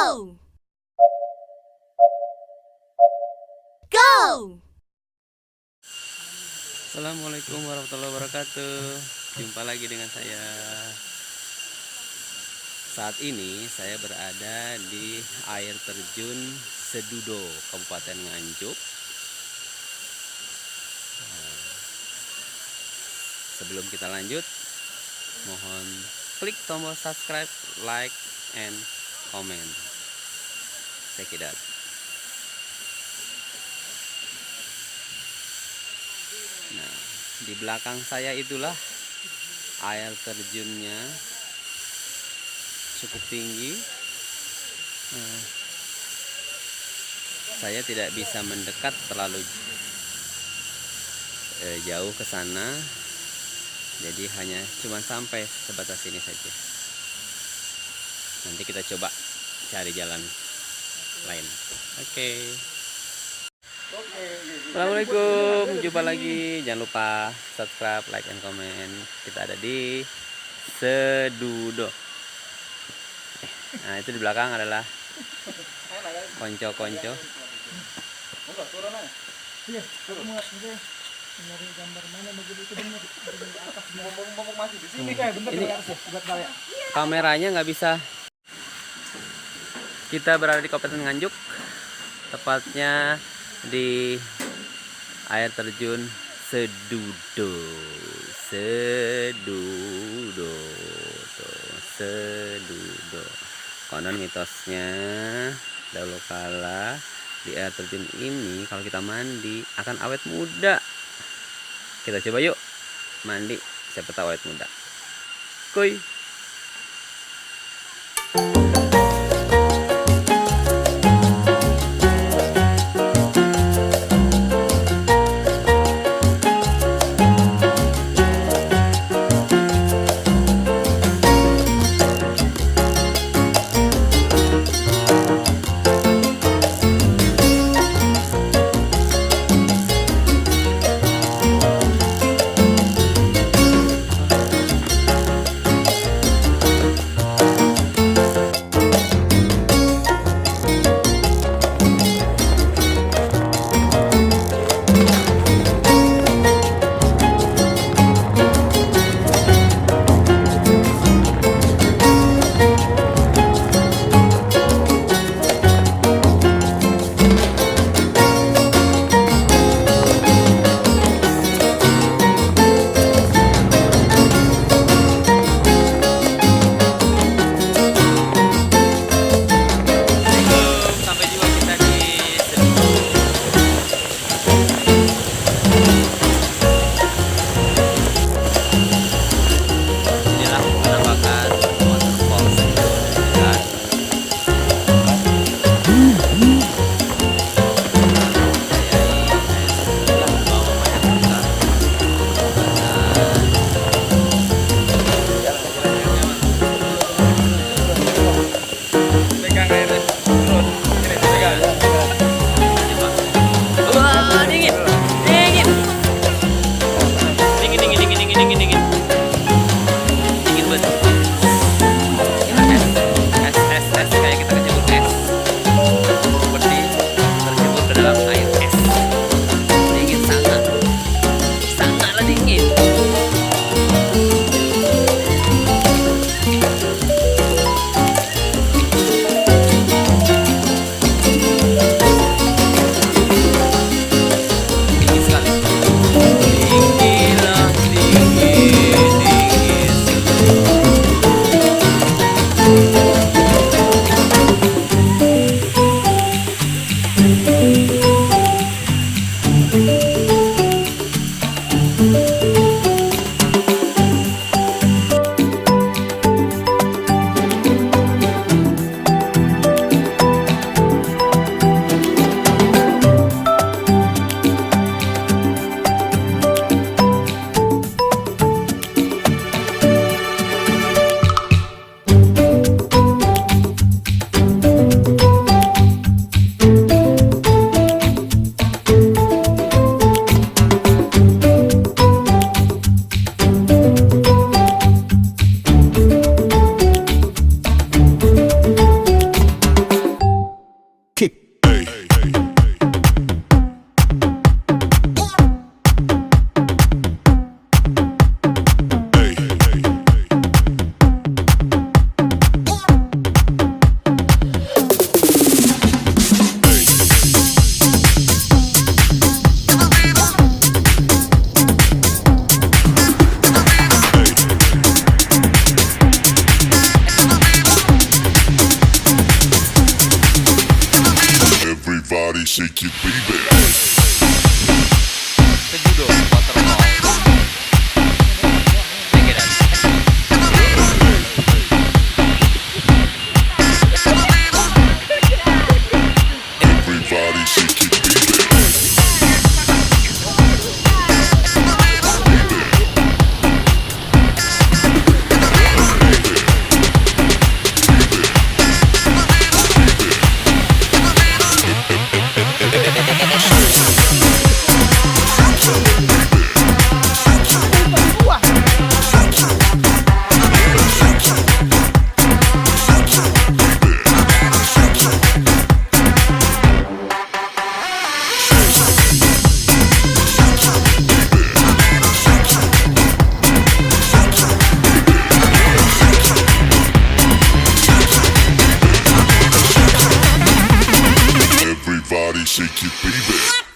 Go! Go! Assalamualaikum warahmatullahi wabarakatuh. Jumpa lagi dengan saya. Saat ini saya berada di air terjun Sedudo, Kabupaten Nganjuk. Sebelum kita lanjut, mohon klik tombol subscribe, like, and comment. Check it out. Nah, di belakang saya itulah air terjunnya, cukup tinggi. Saya tidak bisa mendekat terlalu jauh ke sana, jadi hanya cuma sampai sebatas ini saja. Nanti kita coba cari jalan lain. Oke. Assalamualaikum, jumpa lagi. Jangan lupa subscribe, like, and comment. Kita ada di Sedudo. Nah, itu di belakang adalah konco-konco. Ini kameranya nggak bisa. Kita berada di Kabupaten Nganjuk, tepatnya di air terjun Sedudo. Sedudo. Konon mitosnya dahulu kala di air terjun ini kalau kita mandi akan awet muda. Kita coba yuk mandi, siapa tahu awet muda. Kuy. shake it, baby. Sejudo waterfall. Check it out. Everybody shake it, baby. Everybody shake it, baby.